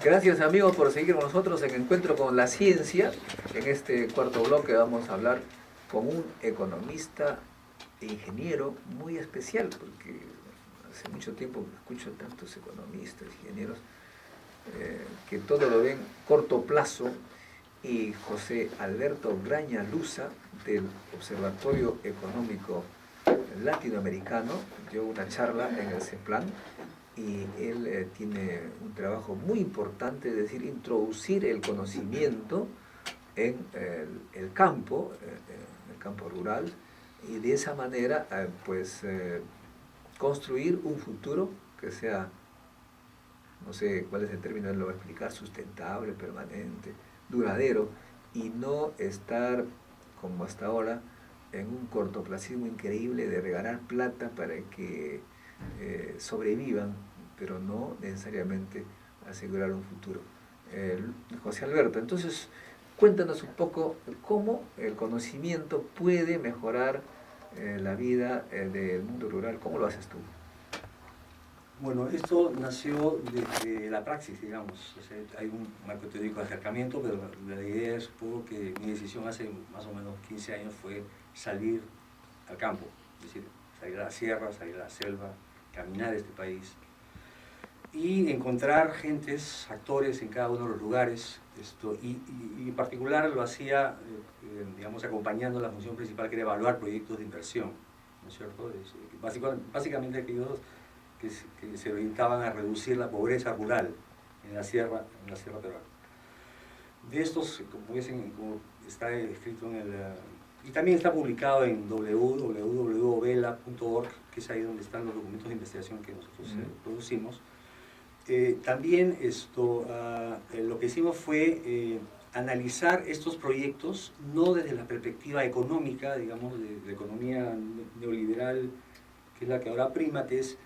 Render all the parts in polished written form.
Gracias amigos por seguir con nosotros en Encuentro con la Ciencia. En este cuarto bloque vamos a hablar con un economista e ingeniero muy especial, porque hace mucho tiempo que escucho tantos economistas, ingenieros, que todo lo ven corto plazo, y José Alberto Graña Luza del Observatorio Económico Latinoamericano dio una charla en el CEPLAN, y él tiene un trabajo muy importante, es decir, introducir el conocimiento en el campo rural, y de esa manera construir un futuro que sea, no sé cuál es el término, él lo va a explicar, sustentable, permanente, duradero, y no estar como hasta ahora en un cortoplacismo increíble de regalar plata para que sobrevivan, pero no necesariamente asegurar un futuro. José Alberto, entonces cuéntanos un poco cómo el conocimiento puede mejorar la vida del mundo rural. ¿Cómo lo haces tú? Bueno, esto nació desde la praxis, digamos. O sea, hay un marco teórico de acercamiento, pero la idea es un poco que mi decisión hace más o menos 15 años fue salir al campo, es decir, salir a la sierra, salir a la selva, caminar este país y encontrar gentes, actores en cada uno de los lugares. Y en particular lo hacía, digamos, acompañando la función principal, que era evaluar proyectos de inversión, ¿no es cierto? Básicamente aquellos que se orientaban a reducir la pobreza rural en la sierra peruana. De estos, como está escrito en el... y también está publicado en www.vela.org, que es ahí donde están los documentos de investigación que nosotros producimos. También lo que hicimos fue analizar estos proyectos no desde la perspectiva económica, digamos, de la economía neoliberal, que es la que ahora prima, que es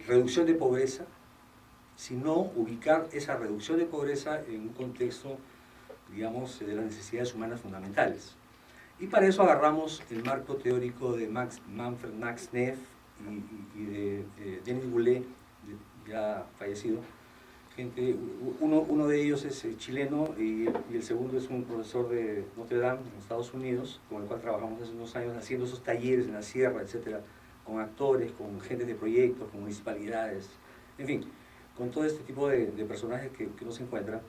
reducción de pobreza, sino ubicar esa reducción de pobreza en un contexto, digamos, de las necesidades humanas fundamentales. Y para eso agarramos el marco teórico de Manfred Max Neff y de Denis Goulet, ya fallecido. Uno de ellos es chileno y el segundo es un profesor de Notre Dame en Estados Unidos, con el cual trabajamos hace unos años haciendo esos talleres en la sierra, etcétera, con actores, con gente de proyectos, con municipalidades, en fin, con todo este tipo de personajes que uno se encuentra.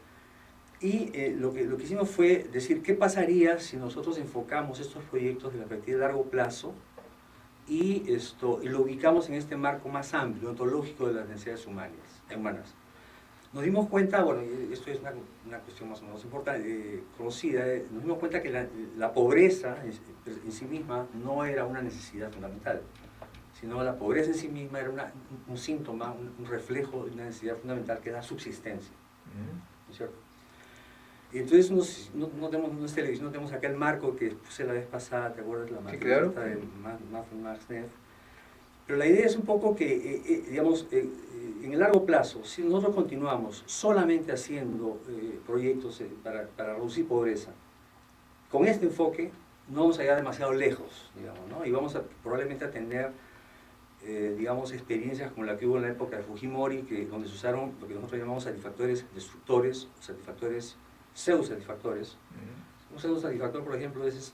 Y lo que hicimos fue decir, ¿qué pasaría si nosotros enfocamos estos proyectos de la perspectiva de largo plazo y lo ubicamos en este marco más amplio, ontológico de las necesidades humanas? Nos dimos cuenta, bueno, esto es una cuestión más o menos importante, conocida, nos dimos cuenta que la pobreza en sí misma no era una necesidad fundamental, sino la pobreza en sí misma era un síntoma, un reflejo de una necesidad fundamental, que es la subsistencia, ¿no es cierto? Y entonces no tenemos acá el marco que puse la vez pasada, ¿te acuerdas? La sí, claro. de Manfred Max Neff. Pero la idea es un poco que, digamos, en el largo plazo, si nosotros continuamos solamente haciendo proyectos para reducir pobreza, con este enfoque no vamos a llegar demasiado lejos, digamos, ¿no? Y vamos probablemente a tener, digamos, experiencias como la que hubo en la época de Fujimori, donde se usaron lo que nosotros llamamos satisfactores destructores, satisfactores, pseudo-satisfactores. Un pseudo-satisfactor, por ejemplo, es,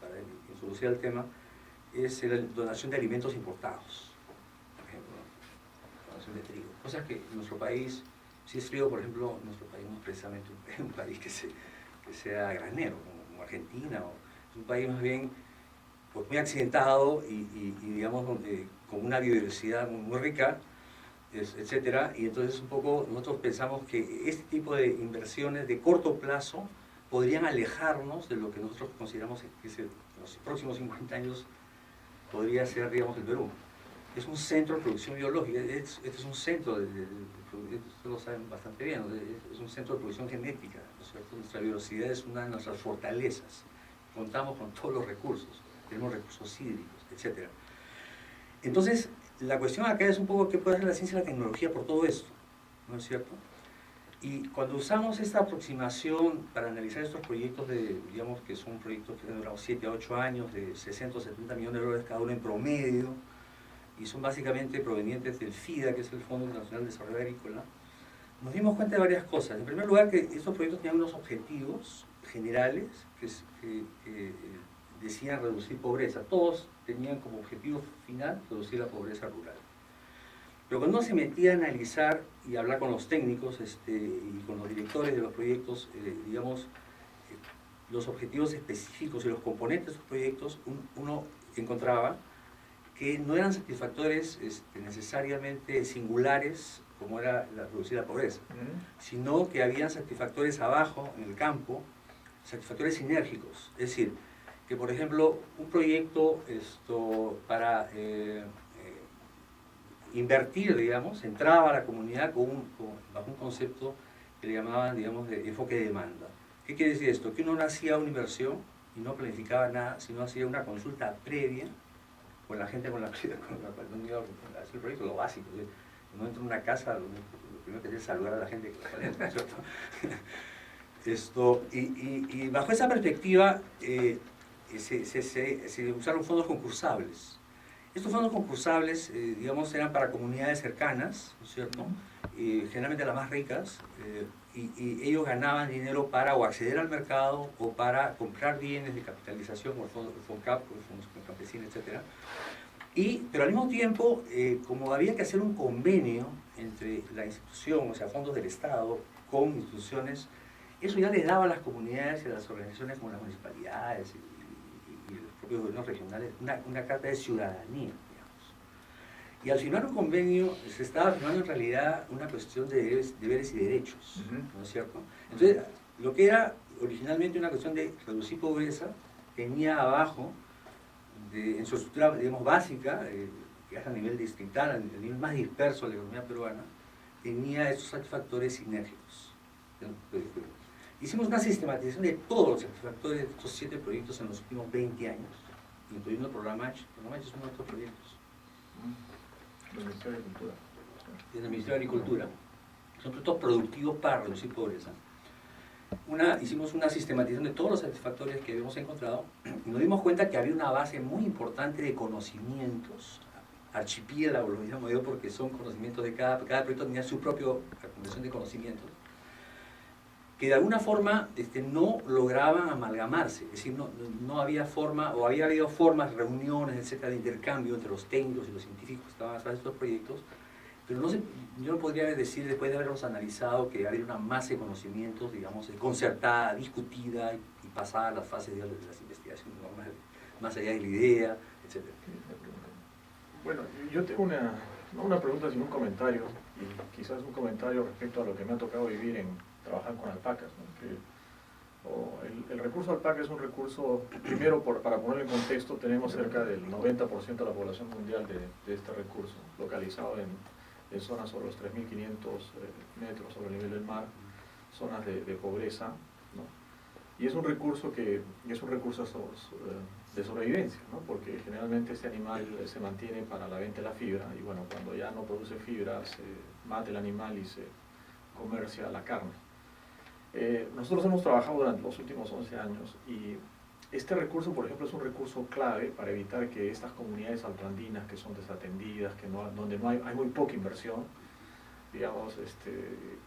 para introducir el tema, es la donación de alimentos importados, por ejemplo, donación de trigo. Cosas que en nuestro país, si es trigo, por ejemplo, nuestro país no es precisamente un país que sea granero, como Argentina, es un país más bien pues, muy accidentado y digamos, con una biodiversidad muy rica, etcétera. Y entonces un poco nosotros pensamos que este tipo de inversiones de corto plazo podrían alejarnos de lo que nosotros consideramos que en los próximos 50 años podría ser, digamos, el Perú. Es un centro de producción biológica, este es un centro, ustedes lo saben bastante bien, es un centro de producción genética, ¿no es cierto? Nuestra biodiversidad es una de nuestras fortalezas, contamos con todos los recursos, tenemos recursos hídricos, etc. Entonces, la cuestión acá es un poco qué puede hacer la ciencia y la tecnología por todo esto, ¿no es cierto? Y cuando usamos esta aproximación para analizar estos proyectos, digamos que son proyectos que han durado 7 a 8 años, de 60 o 70 millones de dólares cada uno en promedio, y son básicamente provenientes del FIDA, que es el Fondo Internacional de Desarrollo Agrícola, nos dimos cuenta de varias cosas. En primer lugar, que estos proyectos tenían unos objetivos generales que decían reducir pobreza. Todos tenían como objetivo final reducir la pobreza rural. Pero cuando uno se metía a analizar y hablar con los técnicos y con los directores de los proyectos, digamos, los objetivos específicos y los componentes de esos proyectos, uno encontraba que no eran satisfactores necesariamente singulares, como era reducir la pobreza, sino que habían satisfactores abajo, en el campo, satisfactores sinérgicos. Es decir, que por ejemplo, un proyecto para invertir, digamos, entraba a la comunidad bajo un concepto que le llamaban, digamos, de enfoque de demanda. ¿Qué quiere decir esto? Que uno no hacía una inversión y no planificaba nada, sino hacía una consulta previa con la gente con la cual uno iba a hacer el proyecto, lo básico. Uno entra en una casa, lo primero que hace es saludar a la gente que está dentro, ¿cierto? Y bajo esa perspectiva se usaron fondos concursables. Estos fondos concursables, digamos, eran para comunidades cercanas, ¿no es cierto? Generalmente las más ricas, y ellos ganaban dinero para o acceder al mercado o para comprar bienes de capitalización, como el FONCAP, el Fondo Campesino, etc. Pero al mismo tiempo, como había que hacer un convenio entre la institución, o sea, fondos del Estado, con instituciones, eso ya les daba a las comunidades y a las organizaciones como las municipalidades y los propios gobiernos regionales una carta de ciudadanía, digamos. Y al firmar un convenio se estaba firmando en realidad una cuestión de deberes y derechos, ¿no es cierto? Entonces, lo que era originalmente una cuestión de reducir pobreza, tenía abajo, en su estructura, digamos, básica, que es a nivel distrital, a nivel más disperso de la economía peruana, tenía esos satisfactores sinérgicos. Hicimos una sistematización de todos los satisfactores de estos 7 proyectos en los últimos 20 años, incluyendo el programa H. El programa H es uno de estos proyectos. El Ministerio de Agricultura. En el Ministerio de Agricultura. Son proyectos productivos para reducir pobreza. Hicimos una sistematización de todos los satisfactores que habíamos encontrado y nos dimos cuenta que había una base muy importante de conocimientos, archipiélago lo llamo yo porque son conocimientos de cada proyecto tenía su propia acumulación de conocimientos, que de alguna forma no lograban amalgamarse, es decir, no había forma, o había habido formas, reuniones, etcétera, de intercambio entre los técnicos y los científicos que estaban atrás de estos proyectos, pero yo no podría decir, después de haberlos analizado, que había una masa de conocimientos, digamos, concertada, discutida y pasada a las fases de las investigaciones, más allá de la idea, etcétera. Bueno, yo tengo no una pregunta, sino un comentario, y quizás un comentario respecto a lo que me ha tocado vivir en trabajar con alpacas, ¿no? El recurso alpaca es un recurso, primero, para ponerlo en contexto, tenemos cerca del 90% de la población mundial de este recurso, localizado en zonas sobre los 3.500 metros sobre el nivel del mar, zonas de pobreza, ¿no? Y es un recurso de sobrevivencia, ¿no? Porque generalmente este animal se mantiene para la venta de la fibra, y bueno, cuando ya no produce fibra, se mata el animal y se comercia la carne. Nosotros hemos trabajado durante los últimos 11 años y este recurso, por ejemplo, es un recurso clave para evitar que estas comunidades altoandinas que son desatendidas, donde hay muy poca inversión, digamos,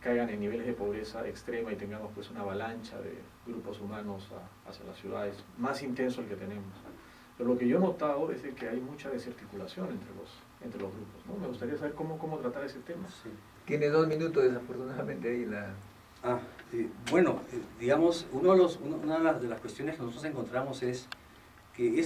caigan en niveles de pobreza extrema y tengamos pues una avalancha de grupos humanos hacia las ciudades, más intenso el que tenemos. Pero lo que yo he notado es que hay mucha desarticulación entre los grupos, ¿no? Me gustaría saber cómo tratar ese tema. Sí. Tiene 2 minutos desafortunadamente ahí Bueno, digamos, una de las cuestiones que nosotros encontramos es que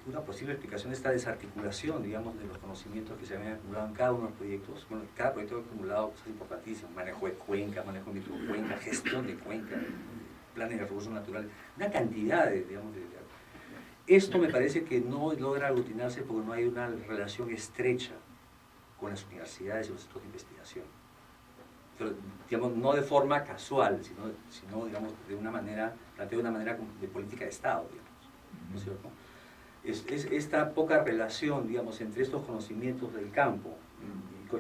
una posible explicación de esta desarticulación, digamos, de los conocimientos que se habían acumulado en cada uno de los proyectos. Bueno, cada proyecto ha acumulado cosas importantísimas: manejo de cuenca, manejo de microcuenca, gestión de cuenca, planes de recursos naturales, una cantidad esto me parece que no logra aglutinarse porque no hay una relación estrecha con las universidades y los centros de investigación. Pero, digamos, no de forma casual, sino digamos, planteado de una manera de política de Estado, digamos, ¿no es cierto? Es esta poca relación, digamos, entre estos conocimientos del campo,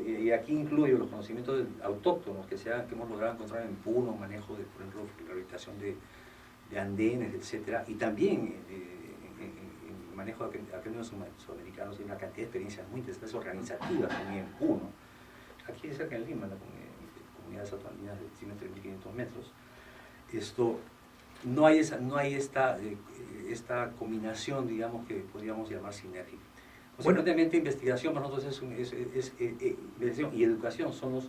y aquí incluyo los conocimientos autóctonos que hemos logrado encontrar en Puno, manejo de, por ejemplo, la rehabilitación de andenes, etcétera, y también en manejo de aquenios sudamericanos. Hay una cantidad de experiencias muy interesantes organizativas también en Puno, aquí cerca en Lima, la comunidad unidades atomizadas de diámetro de 1500 metros. Esto, no hay esta combinación, digamos, que podríamos llamar sinérgica. Consecuentemente, investigación para nosotros investigación y educación son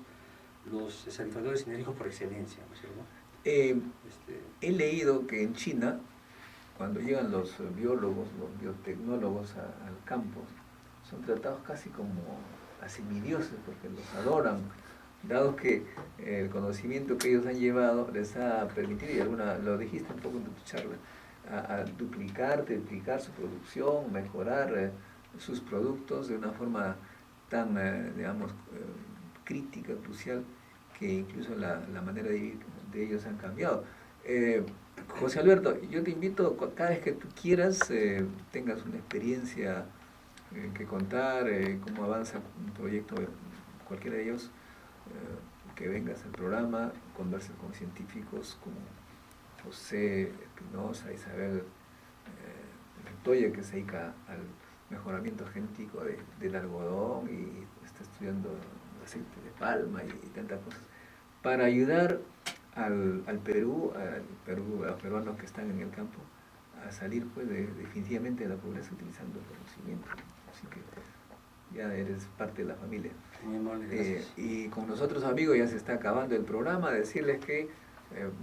los satisfactores sinérgicos por excelencia, ¿no es cierto? He leído que en China, cuando llegan los biólogos, los biotecnólogos al campo, son tratados casi como a semidioses, porque los adoran, dado que el conocimiento que ellos han llevado les ha permitido, y lo dijiste un poco en tu charla, a duplicar, triplicar su producción, mejorar sus productos de una forma tan, digamos, crítica, crucial, que incluso la manera de vivir de ellos han cambiado. José Alberto, yo te invito, cada vez que tú quieras, tengas una experiencia que contar, cómo avanza un proyecto, cualquiera de ellos, que vengas al programa, converses con científicos como José Espinosa, Isabel Montoya, que se dedica al mejoramiento genético del algodón y está estudiando aceite de palma y tantas cosas, para ayudar al Perú, a los peruanos que están en el campo, a salir pues definitivamente de la pobreza utilizando el conocimiento. Así que ya eres parte de la familia. Muy amable, gracias. Y con nosotros, amigos, ya se está acabando el programa. Decirles que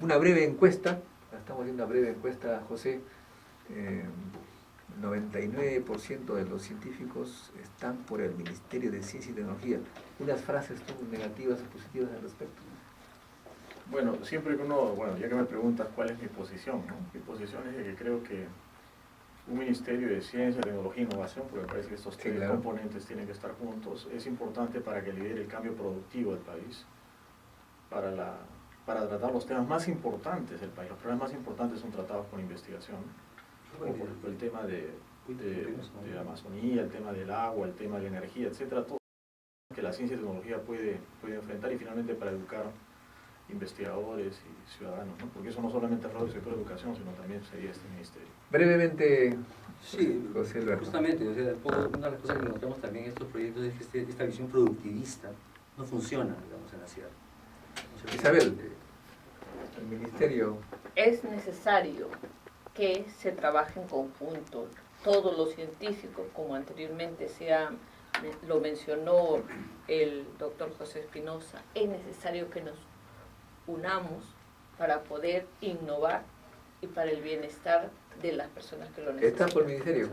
una breve encuesta, estamos haciendo una breve encuesta, José. 99% de los científicos están por el Ministerio de Ciencia y Tecnología. Unas frases negativas o positivas al respecto. Bueno, siempre que uno, ya que me preguntas cuál es mi posición, ¿no? Mi posición es de que creo que un Ministerio de Ciencia, Tecnología e Innovación, porque me parece que estos tres componentes tienen que estar juntos, es importante para que lidere el cambio productivo del país, para tratar los temas más importantes del país. Los problemas más importantes son tratados con investigación, como por ejemplo el tema de la Amazonía, el tema del agua, el tema de la energía, etcétera, todo que la ciencia y tecnología puede enfrentar, y finalmente para educar investigadores y ciudadanos, ¿no? Porque eso no solamente es el sector de educación, sino también sería este ministerio. Brevemente, sí, José Alberto. Justamente, una de las cosas que notamos también en estos proyectos es que esta visión productivista no funciona, digamos, en la ciudad. Isabel, el ministerio. Es necesario que se trabaje en conjunto, todos los científicos, como anteriormente lo mencionó el doctor José Espinosa. Es necesario que nos unamos para poder innovar y para el bienestar de las personas que lo necesitan. ¿Estás por el ministerio?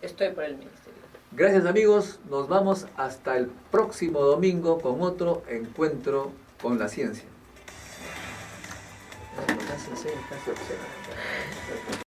Estoy por el ministerio. Gracias, amigos, nos vamos hasta el próximo domingo con otro encuentro con la ciencia. Casi observa.